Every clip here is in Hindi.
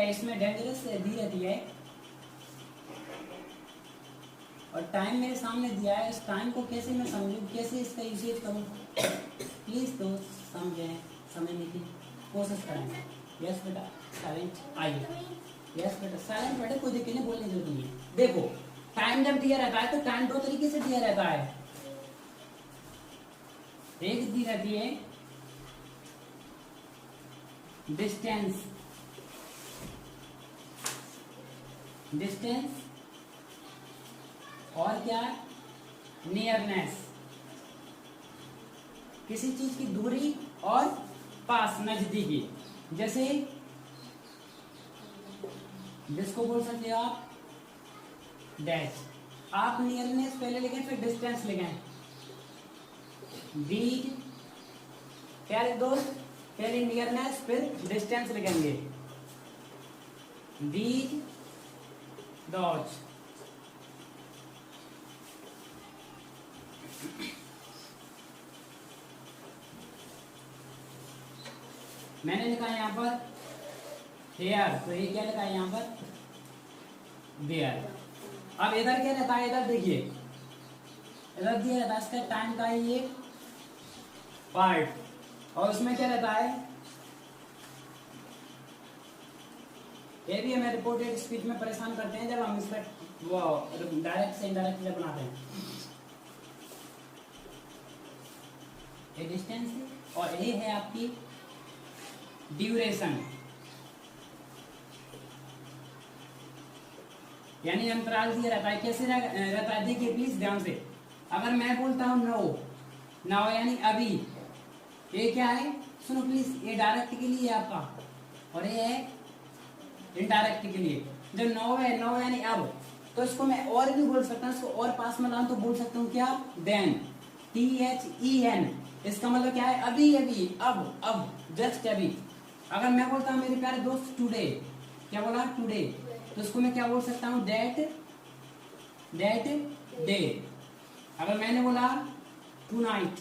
है इसमें डेंजरस दी रहती है और टाइम मेरे सामने दिया है। इस टाइम को कैसे मैं समझूं, कैसे इसका यूसेज करूं, प्लीज दोस्त समझें, समझने की कोशिश करें। यस बेटा साइलेंट आइए। यस बेटा साइलेंट बेटा, कोई दिक्कत नहीं, बोलने की जरूरत नहीं है। देखो टाइम जब दिया रहता है तो टाइम दो तरीके से दिया रहता है। एक दी रहती है डिस्टेंस, डिस्टेंस और क्या नियरनेस, किसी चीज की दूरी और पास नजदीकी। जैसे जिसको बोल सकते हो आप डैश, आप नियरनेस पहले लिखें फिर डिस्टेंस लिखें। बीज प्यारे दोस्त, पहले नियरनेस फिर डिस्टेंस लिखेंगे। बीज डॉट मैंने लिखा है यहां पर हेयर, तो ये क्या लिखा है यहां पर देयर। अब इधर क्या रहता है, इधर देखिए इधर दिया रहता है इसका टाइम का ये पार्ट और उसमें क्या रहता है, ये भी हमें रिपोर्टेड स्पीच में परेशान करते हैं जब हम इसका वो डायरेक्ट से इनडायरेक्ट जब बनाते हैं। ये डिस्टेंस और ये है आपकी ड्यूरेशन, यानी अंतराल दिया रहता है। कैसे रहता है देखिए प्लीज ध्यान से। अगर मैं बोलता हूं नो, नाउ यानी अभी, ये क्या है सुनो प्लीज, ये डायरेक्ट के लिए आपका और ये है इनडायरेक्ट के लिए। जब नो है, नो यानी अब, तो इसको मैं और भी बोल सकता हूँ, इसको और पास में लाऊं तो बोल सकता हूँ क्या देन, THEN। इसका मतलब क्या है अभी, अभी, अब, जस्ट अभी। अगर मैं बोलता हूँ मेरे प्यारे दोस्त टुडे, क्या बोला टुडे, तो इसको मैं क्या बोल सकता हूँ दैट डे। अगर मैंने बोला टू नाइट,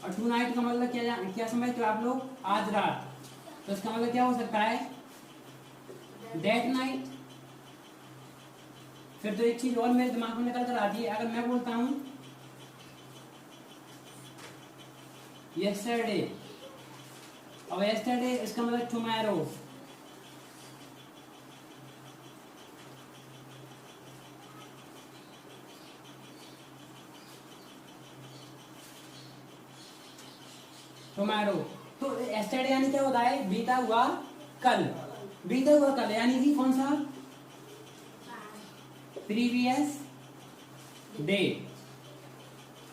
और टू नाइट का मतलब क्या समझते हो आप लोग, आज रात, तो इसका मतलब क्या हो सकता है दैट नाइट। फिर तो एक चीज और मेरे दिमाग में निकल कर आती है, अगर मैं बोलता हूं यस्टरडे, और यस्टरडे इसका मतलब टुमारो। टुमारो, तो यस्टरडे यानी क्या होता है बीता हुआ कल, बीता हुआ कल यानी कि कौन सा प्रीवियस डे।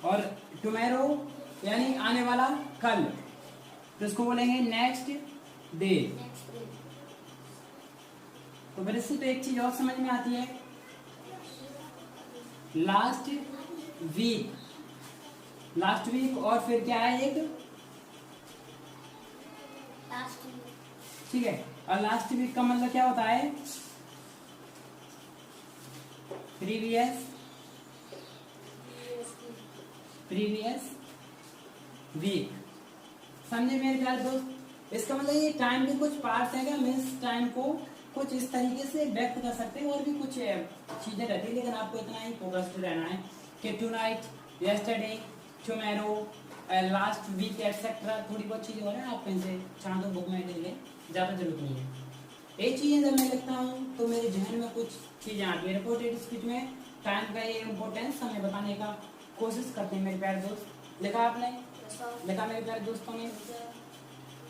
और टुमारो यानी आने वाला कल, तो इसको बोलेंगे नेक्स्ट डे। तो फिर इससे तो एक चीज और समझ में आती है, लास्ट वीक, लास्ट वीक, और फिर क्या है एक, ठीक है। और लास्ट वीक का मतलब क्या होता है प्रीवियस वीक। समझे मेरे प्यारे दोस्त, इसका मतलब ये टाइम के कुछ पार्ट्स हैं, हम इस टाइम को कुछ इस तरीके से व्यक्त कर सकते हैं, और भी कुछ चीजें रहती है, लेकिन आपको इतना ही फोकस्ड रहना है कि tonight, yesterday, tomorrow, last week etcetera. थोड़ी बहुत चीजें और हैं, आप कहीं से चाहो तो बुक में ले लें, ज्यादा जरूरत नहीं है। ये चीजें जब मैं लिखता हूँ तो मेरे जहन में कुछ चीजें आती है। रिपोर्टेड स्पीच में टाइम का ये इम्पोर्टेंस हमें बताने का कोशिश करते हैं मेरे प्यारे दोस्त। लिखा आपने, लिखा मेरे प्यारे दोस्तों ने।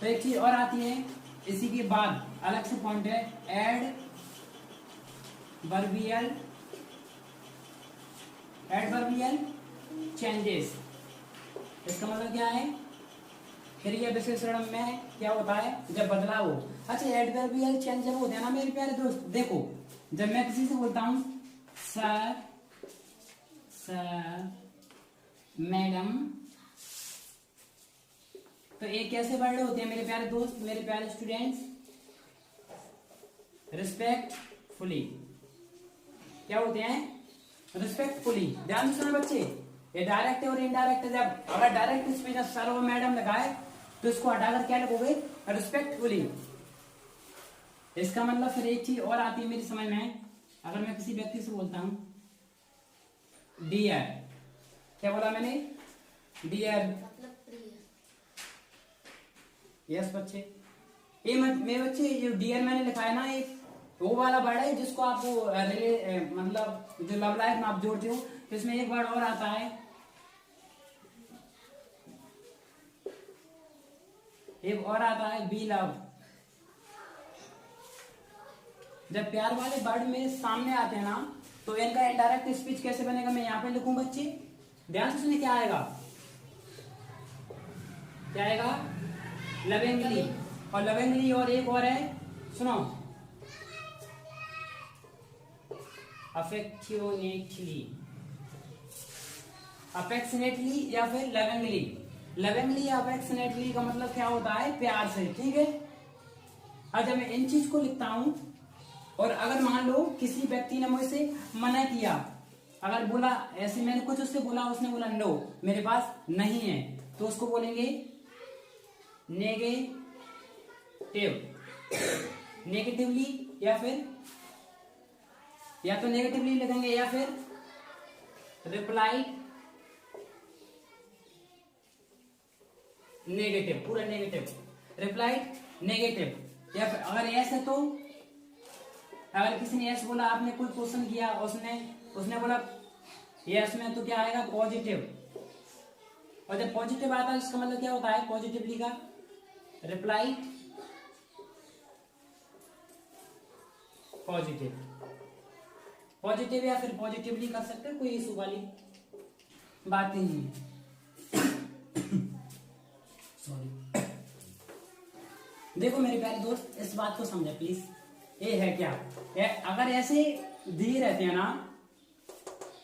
तो एक चीज और आती है इसी के बाद, अलग से पॉइंट है एड वर्बियल चेंजेस। इसका मतलब क्या है, फिर यह विशेषण में क्या होता है जब बदलाव हो। अच्छा एडवर्बियल चेंज जब होते हैं ना मेरे प्यारे दोस्त, देखो जब मैं किसी से बोलता हूं सर, मैडम, तो ये कैसे वर्ड होते हैं मेरे प्यारे दोस्त, मेरे प्यारे स्टूडेंट्स, रिस्पेक्टफुली। क्या होते हैं रिस्पेक्टफुली। ध्यान से सुनो बच्चे, ये डायरेक्ट और इनडायरेक्ट। जब अगर डायरेक्ट स्पीच में सर और मैडम लगाए तो इसको हटाकर क्या लिखोगे रिस्पेक्टफुली। इसका मतलब फिर एक चीज और आती है मेरी समझ में, अगर मैं किसी व्यक्ति से बोलता हूं डियर, क्या बोला मैंने, डियर, मतलब प्रिय। यस बच्चे, ये मेरे बच्चे जो डियर मैंने लिखा है ना, ये वो वाला वर्ड है जिसको आप वो मतलब जो लव लाइफ में आप जोड़ते हो, तो इसमें एक वर्ड और आता है, एक और आता है बी लव। जब प्यार वाले वर्ड मेरे सामने आते हैं ना, तो इनका इनडायरेक्ट स्पीच कैसे बनेगा, मैं यहाँ पे लिखूं बच्चे, ध्यान से सुनिए, क्या आएगा, क्या आएगा, लविंगली, और लविंगली, और एक और है, सुनो, अफेक्शनेटली, अफेक्शनेटली या फिर लविंगली। लविंगली या अफेक्शनेटली का मतलब क्या होता है, प्यार से, ठीक है। अब जब मैं इन चीज को लिखता हूं, और अगर मान लो किसी व्यक्ति ने मुझसे मना किया, अगर बोला ऐसे, मैंने कुछ उससे बोला, उसने बोला नो मेरे पास नहीं है, तो उसको बोलेंगे नेगेटिव, नेगेटिवली, या फिर या तो नेगेटिवली लिखेंगे या फिर रिप्लाई नेगेटिव, पूरा नेगेटिव, रिप्लाई नेगेटिव। या फिर अगर ऐसे, तो अगर किसी ने यस बोला, आपने कोई क्वेश्चन किया, उसने बोला यस में, तो क्या आएगा, पॉजिटिव। और जब पॉजिटिव आता है इसका मतलब क्या होता है, पॉजिटिवली का रिप्लाई पॉजिटिव, पॉजिटिव या फिर पॉजिटिवली कर सकते हैं, कोई इशू वाली बात नहीं है। सॉरी। देखो मेरे प्यारे दोस्त, इस बात को समझे प्लीज, ये है क्या, अगर ऐसे दिए रहते हैं ना,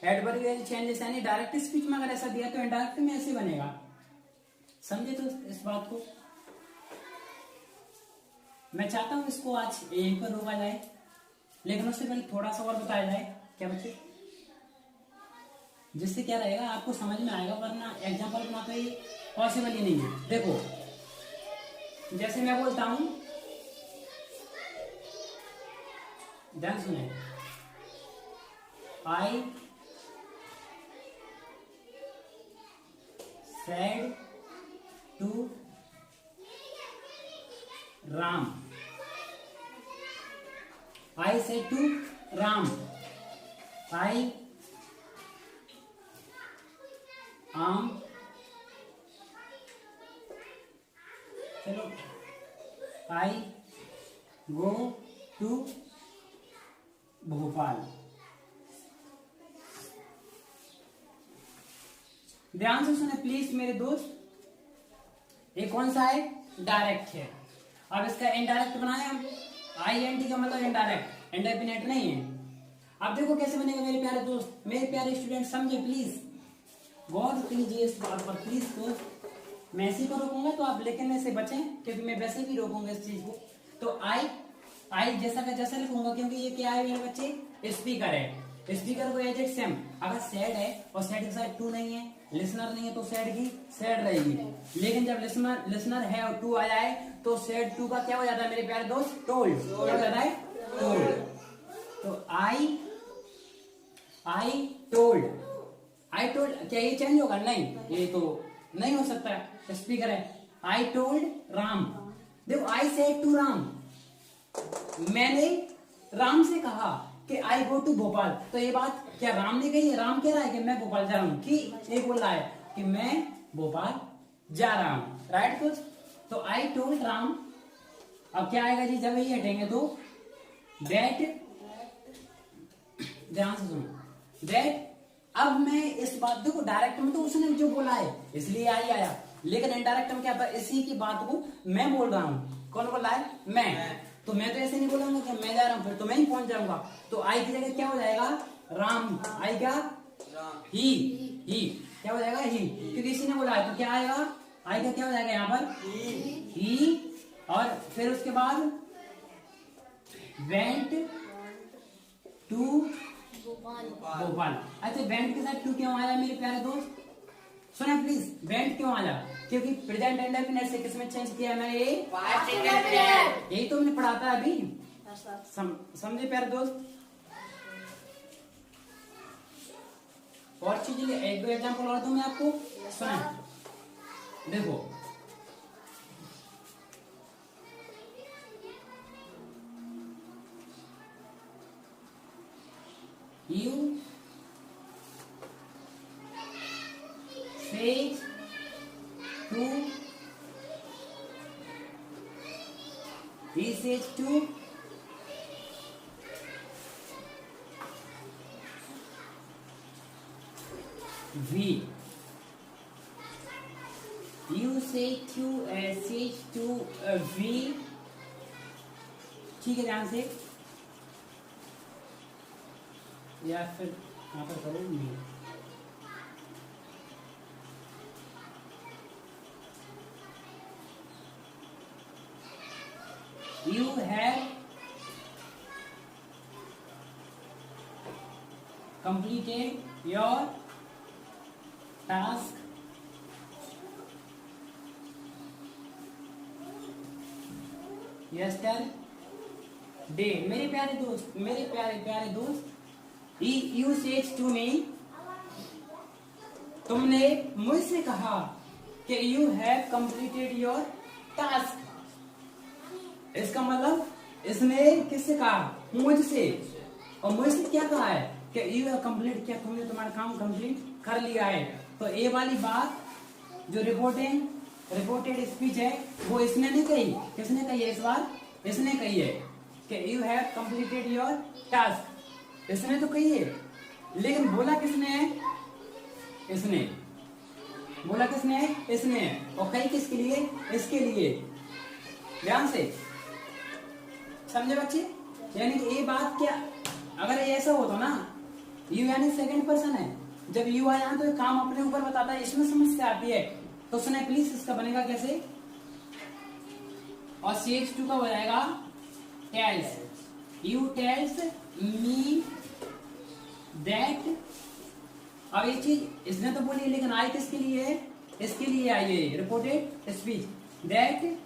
एडवर्बियल चेंजेस यानी डायरेक्ट स्पीच में अगर ऐसा दिया, तो इनडायरेक्ट में ऐसे बनेगा, समझे तो इस बात को। मैं चाहता हूं इसको आज यहीं पर रोका जाए, लेकिन उससे पहले थोड़ा सा और बताया जाए, क्या बच्चे, जिससे क्या रहेगा, आपको समझ में आएगा, वरना एग्जाम्पल बना तो ये पॉसिबल ही नहीं है। देखो जैसे मैं बोलता हूं, ध्यान सुने, I said to Ram, I said to Ram, I am, चलो, आई गो टू भोपाल। ध्यान से सुने प्लीज मेरे दोस्त, ये कौन सा है, डायरेक्ट है। अब इसका इनडायरेक्ट बनाया हम, आई एन टी का मतलब इनडायरेक्ट, इंडेफिनेट नहीं है। अब देखो कैसे बनेगा मेरे प्यारे दोस्त, मेरे प्यारे स्टूडेंट, समझे प्लीज, गौर कीजिए इस बात पर प्लीज दोस्त। मैं इसी को रोकूंगा तो आप लिखने से बचें, क्योंकि मैं वैसे भी रोकूंगा इस चीज को। तो आई जैसा का जैसा लिखूंगा, क्योंकि ये क्या है मेरे बच्चे, स्पीकर है, स्पीकर को एज इट सेम। अगर सैड है और सैड के साथ टू नहीं है, लिसनर नहीं है, तो सैड की सैड रहेगी। लेकिन जब लिसनर है और टू आ जाए, तो सैड टू का क्या हो जाता है मेरे प्यारे दोस्त, टोल्ड, क्या हो जाता है, टोल्ड। तो आई टोल्ड, आई टोल्ड, क्या ये चेंज होगा, नहीं, ये तो नहीं हो सकता है, स्पीकर है। आई टोल्ड राम, देखो आई सेड टू राम, मैंने राम से कहा कि आई गो टू भोपाल, तो ये बात क्या राम ने कही है, राम कह रहा है कि मैं भोपाल जा रहा हूं, कि ये बोल रहा है कि मैं भोपाल जा रहा हूं, राइट दोस्त। तो आई टोल्ड राम, अब क्या आएगा जी, जब ये हटेंगे तो दैट, ध्यान से सुनो, दैट। अब मैं इस बात, देखो डायरेक्ट में तो उसने जो बोला है इसलिए आई आया, लेकिन इनडायरेक्ट में क्या था, इसी की बात को मैं बोल रहा हूं, कौन बोल रहा है, मैं। तो मैं तो ऐसे नहीं बोलूंगा कि मैं जा रहा हूं, फिर तो मैं ही पहुंच जाऊंगा। तो आई की जगह क्या हो जाएगा, राम, आई क्या, ही क्या हो जाएगा, ही, क्योंकि इसी ने बोला है, तो क्या आएगा, आई का क्या हो जाएगा यहाँ पर, ही, और फिर उसके बाद वेंट टू भोपाल। अच्छा, वेंट के साथ टू क्यों आया मेरे प्यारे दोस्त, सुने प्लीज, वेंट क्यों आया, क्योंकि प्रेजेंट इंडेफिनिट से किसमें चेंज किया है मैंने, यही तो मैंने पढ़ा था अभी, समझे प्यारे दोस्त। और चीज एक दो एग्जाम्पल और दूं मैं आपको, सुना देखो। You said to, he said to, we, you say to, we, ठीक है ध्यान से, या फिर यहाँ पर करो नहीं। You have completed your task yesterday। मेरे प्यारे दोस्त, मेरे प्यारे दोस्त, You said to me, तुमने मुझसे कहा कि you have completed your task। इसका मतलब इसने किससे कहा? मुझसे। और मुझसे क्या कहा है कि you have completed, क्या तुमने तुम्हारा काम कंप्लीट कर लिया है। तो ये वाली बात जो रिपोर्टेड स्पीच है वो इसने नहीं कही। किसने कही है इस बार? इसने कही है कि you have completed your task। इसने तो कही है, लेकिन बोला किसने है? इसने। बोला किसने है? इसने। और कही किसके लिए? इसके लिए। ध्यान से समझे बच्चे। यानी कि ये बात क्या, अगर ये ऐसा होता ना, यू यानी सेकंड पर्सन है, जब यू आया तो काम अपने ऊपर बताता है, इसमें समस्या आती है। तो सुने प्लीज, इसका बनेगा कैसे? और CH2 का हो जाएगा tells. You tells me that. अब ये चीज इसने तो बोली, लेकिन आई किसके लिए है? इसके लिए आई है रिपोर्टेड स्पीच। दैट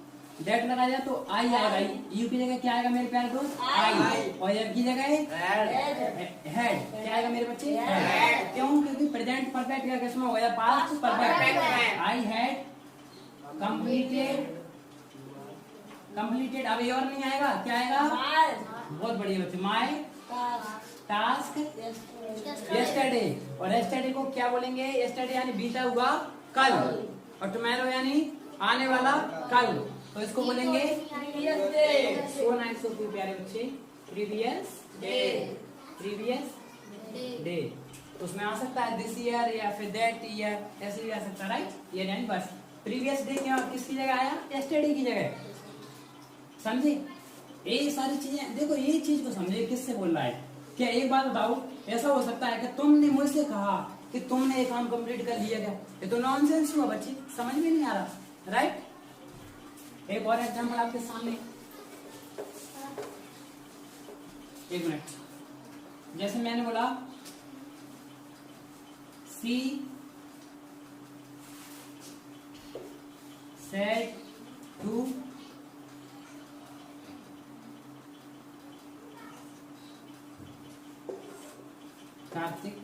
लगा दिया तो आई आएगा। यू की जगह क्या आएगा मेरे प्यारे दोस्त? आई। और एफ की जगह हेड। क्या आएगा मेरे बच्चे? हेड। क्यों? क्योंकि प्रेजेंट परफेक्ट का किसमें हो गया? Past perfect. I had completed. अब ये और नहीं आएगा, क्या आएगा? बहुत बढ़िया बच्चे। My task yesterday. और यस्टरडे को क्या बोलेंगे? यस्टरडे यानी बीता हुआ कल, और टुमारो यानी आने वाला कल, तो इसको बोलेंगे सो नाइस सो प्यारे बच्चे, प्रीवियस डे। तो उसमें आ सकता है दिस ईयर या फिर दैट ईयर, ऐसे भी आ सकता है, राइट। ये यानी बस प्रीवियस डे क्या किसकी जगह आया? यस्टरडे की जगह। समझे? ये सारी चीजें देखो, ये चीज को समझे किससे बोल रहा है। क्या एक बात बताओ, ऐसा हो सकता है कि तुमने मुझसे कहा कि तुमने ये काम कंप्लीट कर लिया क्या? ये तो नॉनसेंस हुआ बच्चे, समझ में नहीं आ रहा, राइट। एक और एग्जांपल आपके सामने, एक मिनट। जैसे मैंने बोला सी सेड टू कार्तिक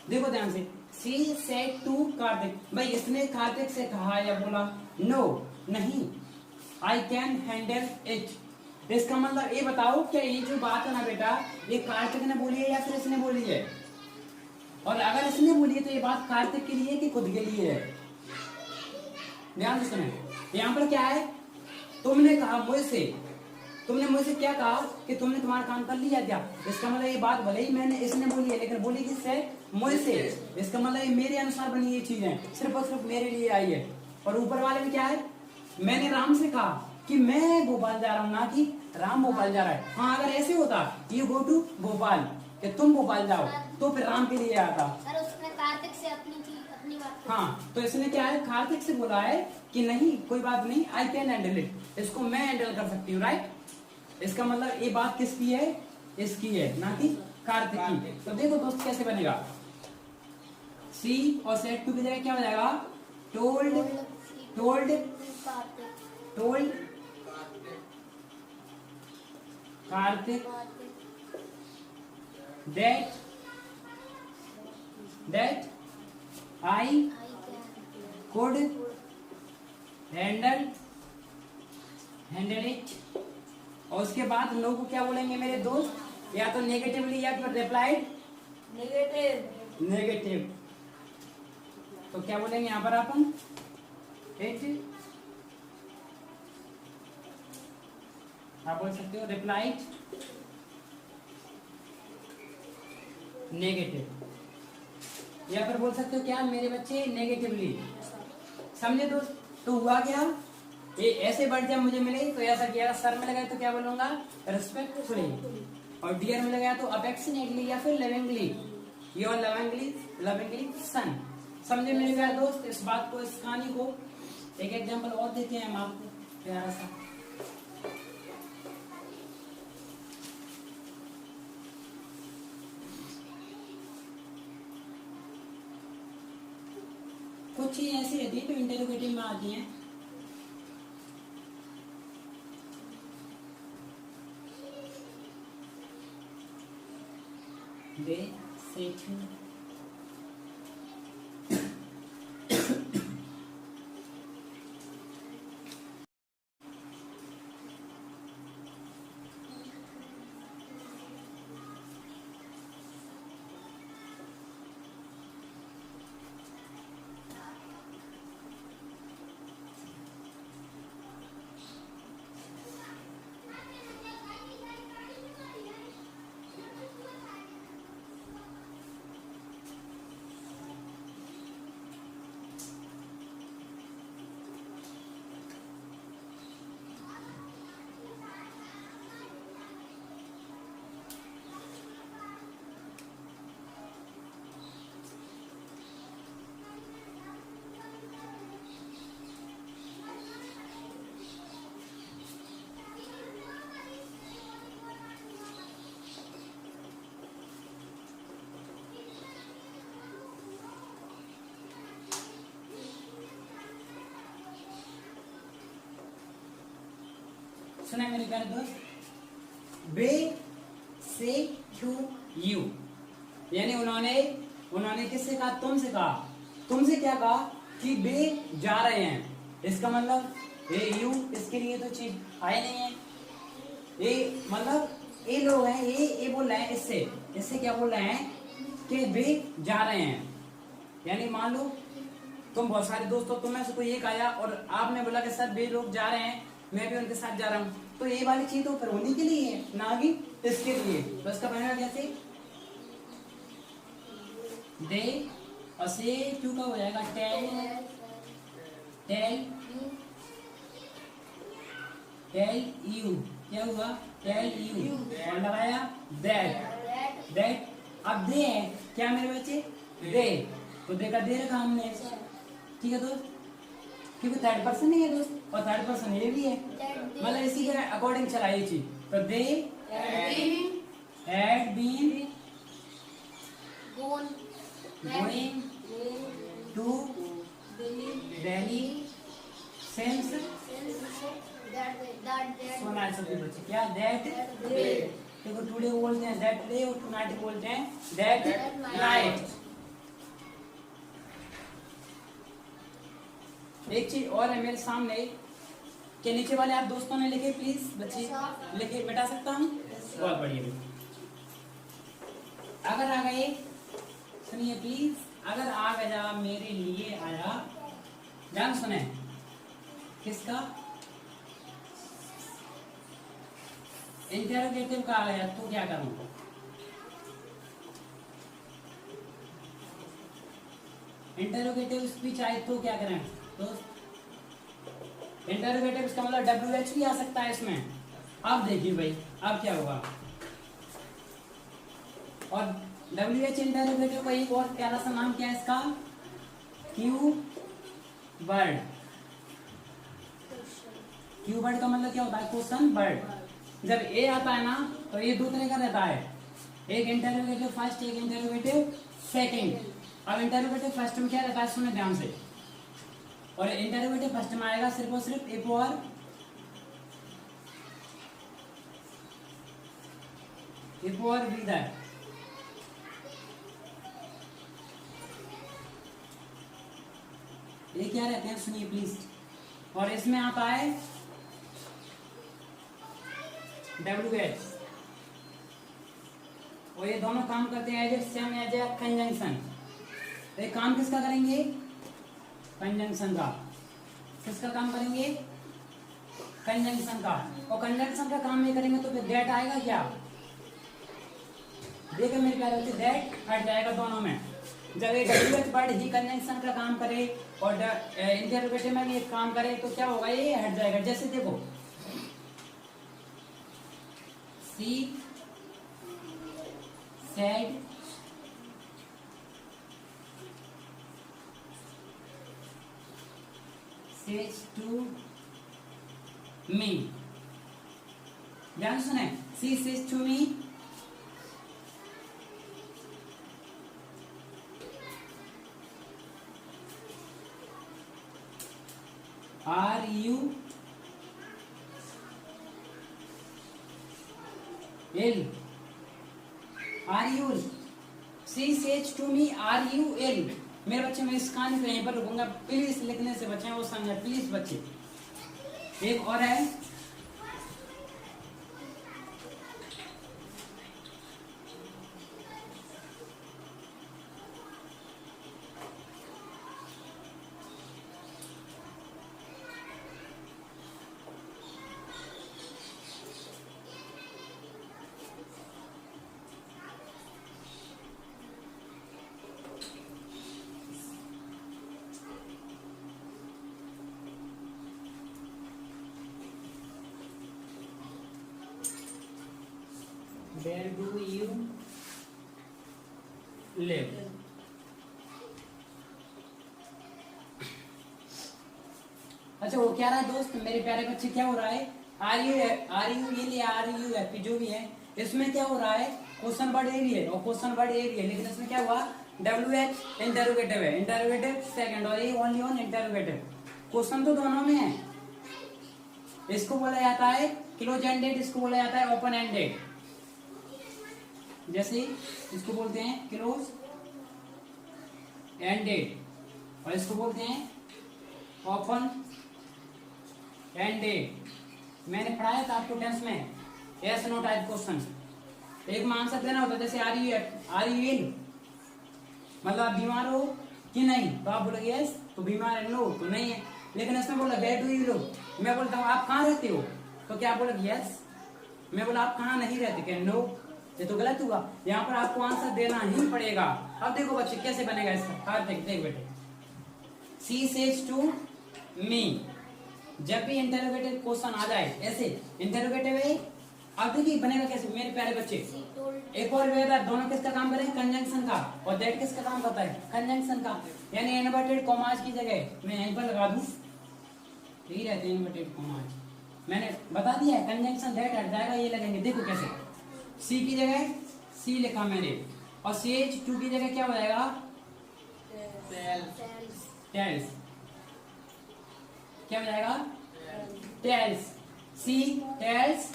देखो ध्यान से, सी सेड टू कार्तिक। भाई इसने कार्तिक से कहा या बोला? नो, नहीं। I can handle it. इसका मतलब ये बताओ, क्या ये जो बात है ना बेटा, ये कार्तिक ने बोली है या फिर इसने बोली है? और अगर इसने बोली है तो ये बात कार्तिक के लिए कि खुद के लिए है? ध्यान से सुने, यहाँ पर क्या है? तुमने कहा मुझसे, तुमने मुझसे क्या कहा कि तुमने तुम्हारा काम कर लिया क्या? इसका मतलब ये बात भले ही मैंने इसने बोली है, लेकिन बोली किससे? मुझसे। इसका मतलब ये मेरे अनुसार बनी ये चीज है, सिर्फ और सिर्फ मेरे लिए आई है। और ऊपर वाले में क्या है? मैंने राम से कहा कि मैं भोपाल जा रहा हूँ, ना कि राम भोपाल जा रहा है। हाँ, अगर ऐसे होता यू गो टू भोपाल, कि तुम भोपाल जाओ, तो फिर राम के लिए आता। सर उसने कार्तिक से अपनी बात हाँ, तो इसने क्या है, कार्तिक से बोला है कि नहीं कोई बात नहीं, आई कैन हैंडल इट, इसको मैं हैंडल कर सकती हूँ, राइट। इसका मतलब ये बात किसकी है, इसकी है, ना कि कार्तिक की। तो देखो दोस्त कैसे बनेगा, सी और सेड टू की जगह क्या हो जाएगा, told, told, told Kartik that I could handle it। और उसके बाद हम लोग को क्या बोलेंगे मेरे दोस्त, या तो नेगेटिवली या फिर रिप्लाइड नेगेटिव। तो क्या बोलेंगे यहाँ पर अपन, इट, आप बोल सकते हो रिप्लाइड नेगेटिव, या फिर बोल सकते हो क्या मेरे बच्चे, नेगेटिवली। समझे दोस्त। तो हुआ क्या, ये ऐसे वर्ड जब मुझे मिले तो ऐसा किया, सर में लगाया तो क्या बोलूंगा, रेस्पेक्टफुली, और डियर में लगाया तो अफेक्शनेटली या फिर लविंगली, योर लविंगली सन। समझे मेरे प्यारे दोस्त इस बात को, इस कहानी को। एक एग्जांपल और देते हैं हम आपको प्यारा सा। कुछ चीजें ऐसी रहती है तो इंटेरोगेटिव में आती हैं। दे सेठ सुना मेरे प्यारे दोस्त, वे से टू यू, यानी उन्होंने किससे कहा, तुमसे कहा। तुमसे क्या कहा कि वे जा रहे हैं, इसका मतलब ये यू इसके लिए तो चीज आए नहीं है, ये मतलब ये लोग हैं, ये बोल रहे हैं इससे क्या बोल रहे हैं कि वे जा रहे हैं। यानी मान लो तुम बहुत सारे दोस्तों, तुम में से कोई एक आया और आपने बोला कि सर वे लोग जा रहे हैं, मैं भी उनके साथ जा रहा हूँ, तो ये वाली चीज तो फिर होने के लिए है, ना कि इसके लिए। तो इसका बनेगा कैसे, दे और से टू का हो जाएगा टेल, टेल यू, क्या हुआ, टेल यू, और लगाया दैट। अब दे है क्या मेरे बच्चे, दे, तो दे का दे रखा हमने, ठीक है दोस्त, क्योंकि थर्ड पर्सन नहीं है दोस्त, और थर्ड पर्सन ये भी है, मतलब इसी के अकॉर्डिंग चला ये चीज। तो they had been going to Delhi since, सुना है सभी बच्चे, क्या दैट देखो, टुडे बोलते हैं दैट डे और टुनाइट बोलते हैं दैट नाइट। एक चीज और है मेरे सामने, के नीचे वाले आप दोस्तों ने लिखे, प्लीज बच्चे लिखे, मिटा सकता हूँ, बहुत बढ़िया। अगर आ गए, सुनिए प्लीज, अगर आ गया मेरे लिए आया, ध्यान सुने, किसका, इंटेरोगेटिव का आ गया तो क्या करूं, इंटेरोगेटिव स्पीच आए तो क्या करें दोस्त, इंटेरोगेटिव इसका मतलब WH भी आ सकता है इसमें। अब देखिए भाई, अब क्या होगा, और WH इंटरोगेटिव का एक और प्यारा सा नाम क्या है इसका, क्यू वर्ड। क्यू वर्ड का मतलब क्या होता है, क्वेश्चन वर्ड। जब ए आता है ना तो ये दो तरह का रहता है, एक इंटरोगेटिव फर्स्ट, एक इंटरोगेटिव सेकंड। अब इंटरोगेटिव फर्स्ट में क्या रहता है, सुने ध्यान से, और इंटरोगेटिव फर्स्ट में आएगा सिर्फ और सिर्फ इफ और विदर। ये क्या रहते हैं सुनिए प्लीज। और इसमें आता है WH, और ये दोनों काम करते हैं as a same as a conjunction. तो ये काम किसका करेंगे, कंजंक्शन का। किसका काम करेंगे, कंजंक्शन का। और कंजंक्शन का काम नहीं करेंगे तो फिर दैट आएगा क्या, देखिए मेरे प्यारे बच्चे, दैट हट जाएगा दोनों में। जब एक WH वर्ड ही कंजंक्शन का काम करे और इंटरोगेटिव में भी एक काम करे तो क्या होगा, ये हट जाएगा। जैसे देखो she said says to me, ध्यान सुने, she says to me, are you L, are you, she says to me are you L. मेरे बच्चे मैं इस कहानी को यहीं पर रुकूंगा, प्लीज लिखने से बच्चे वो समझे प्लीज बच्चे। एक और है Where do you live? अच्छा वो क्या रहा है दोस्त, मेरे प्यारे बच्चे, क्या हो रहा है, आर यू ये आर यू एफ जो भी है, इसमें क्या हो रहा है, क्वेश्चन वर्ड ए भी है और क्वेश्चन वर्ड ए भी है, लेकिन इसमें क्या हुआ, WH इंटरोगेटिव है, इंटरोगेटिव सेकंड, और ये ओनली ऑन इंटरोगेटिव। क्वेश्चन तो दोनों में है। इसको बोला जाता है क्लोज एंडेड, इसको बोला जाता है ओपन एंडेड। जैसे इसको बोलते हैं क्लोज एंडेड और इसको बोलते हैं ओपन एंडेड। मैंने पढ़ाया था आपको टेंस में, यस नो टाइप क्वेश्चन। एक में आंसर देना होता है, जैसे आर यू इल, मतलब आप बीमार हो कि नहीं, तो आप बोलोगे यस, तो बीमार है, नो तो नहीं है। लेकिन इसमें बोला वेयर डू यू लिव, मैं बोलता हूँ आप कहाँ रहते हो, तो क्या बोलोगे यस। मैं बोला आप कहाँ नहीं रहते, क्या नो, ये तो गलत हुआ। यहाँ पर आपको आंसर देना ही पड़ेगा। अब देखो बच्चे कैसे बनेगा इसका, देख बेटे, सी सेज टू मी, जब भी इंटरोगेटिव क्वेश्चन आ जाए ऐसे, इंटरोगेटिव है, अब देखिए बनेगा कैसे मेरे प्यारे बच्चे। एक और वेदर, दोनों किसका काम करेंगे, कंजंक्शन का, और दैट किसका काम करता है, कंजंक्शन का। यानी इन्वर्टेड कॉमास की जगह मैं यहीं पर लगा दूं, यही रहते हैं इन्वर्टेड कॉमास। मैंने बता दिया है, कंजंक्शन दैट हट जाएगा, ये लगेंगे, देखो कैसे, सी की जगह सी लिखा मैंने, और सेज टू की जगह क्या हो जाएगा, टेल्स, क्या हो जाएगा, टेल्स, सी टेल्स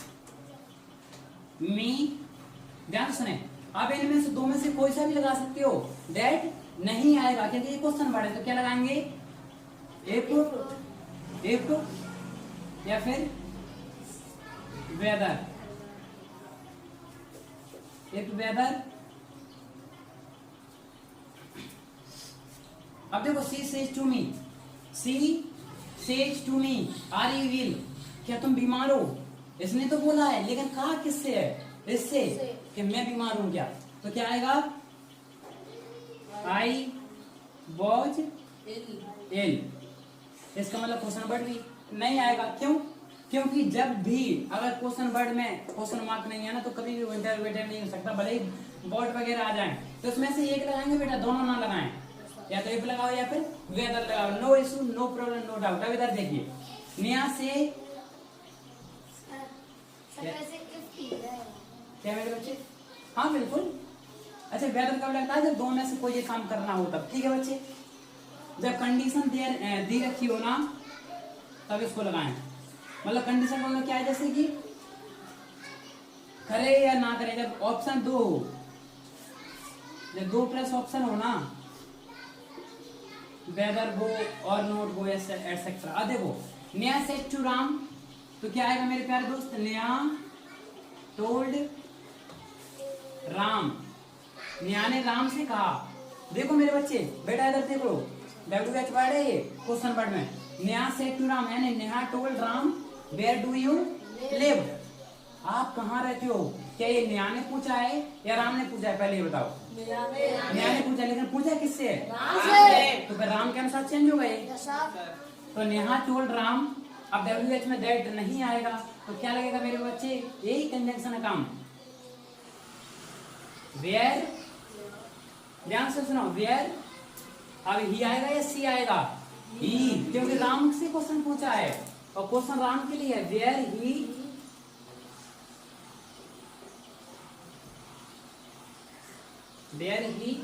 मी। ध्यान सुने, आप इनमें से दो में से कोई सा भी लगा सकते हो, दैट नहीं आएगा क्योंकि ये क्वेश्चन वर्ड है, तो क्या लगाएंगे, इफ या फिर वेदर, इफ वेदर। अब देखो she says to me, she says to me are you ill, क्या तुम बीमार हो, इसने तो बोला है, लेकिन कहा किससे है, इससे कि मैं बीमार हूं क्या, तो क्या आएगा, आई वॉज इल। इसका मतलब क्वेश्चन वर्ड भी नहीं आएगा, क्यों, क्योंकि जब भी अगर क्वेश्चन वर्ड में क्वेश्चन मार्क नहीं है ना, तो कभी भी इंटरोगेटिव नहीं हो सकता, भले ही बॉट वगैरह आ जाए तो उसमें से एक लगाएंगे बेटा, दोनों ना लगाएं, या तो इफ लगाओ या फिर वेदर लगाओ। No issue, no problem, no doubt. अब इधर देखिए, नेहा से सर वैसे if की है। क्या मेरे बच्चे? हाँ बिल्कुल। अच्छा, वेदर कब लगता है? जब दो में से कोई एक काम करना हो तब। ठीक है बच्चे, जब कंडीशन दी रखी हो ना तब इसको लगाएं। मतलब कंडीशन का मतलब क्या है, जैसे कि करे या ना करे, जब ऑप्शन दो हो, जब 2 प्लस ऑप्शन हो ना, वेदर गो और नॉट गो एटसेट्रा। अब देखो, नेहा सेड टू राम, तो क्या आएगा मेरे प्यारे दोस्त? नेहा टोल्ड राम, नेहा ने राम से कहा। देखो मेरे बच्चे, बेटा इधर देखो, WH वर्ड है ये क्वेश्चन वर्ड में। नेहा सेड टू राम यानी Neha told Ram where do you live, आप कहाँ रहते हो। क्या ये नेहा ने पूछा है या राम ने पूछा है? पहले ये बताओ। नेहा ने पूछा, लेकिन पूछा किससे? राम से। तो फिर राम के अनुसार चेंज हो गए। Yes sir. तो नेहा टोल्ड राम, अब WH में दैट नहीं आएगा तो क्या लगेगा मेरे बच्चे? यही कंजंक्शन है काम। वेयर, ध्यान से सुनो, वेयर, अब ही आएगा या सी आएगा? ही, क्योंकि राम से क्वेश्चन पूछा है और क्वेश्चन राम के लिए है। Where he, where he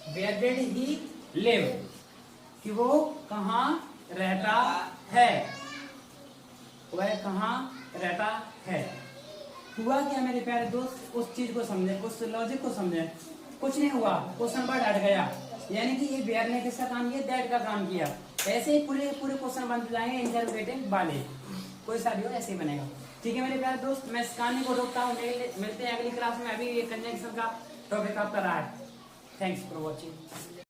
Where did he live, कि वो कहाँ रहता है, वह कहाँ रहता है। हुआ क्या मेरे प्यारे दोस्त? उस चीज को समझे, उस लॉजिक को समझे। कुछ नहीं हुआ, क्वेश्चन वर्ड हट गया, यानी कि ये वेयर ने किसका काम किया? दैट का काम किया। ऐसे ही पूरे पूरे क्वेश्चन बनते जाएंगे इंटरोगेटिव वाले, कोई सा भी हो ऐसे ही बनेगा। ठीक है मेरे प्यारे दोस्त, मैं इस कहानी को रोकता हूँ, मिलते हैं अगली क्लास में। अभी ये कंजंक्शन का टॉपिक आपका रहा है। Thanks for watching.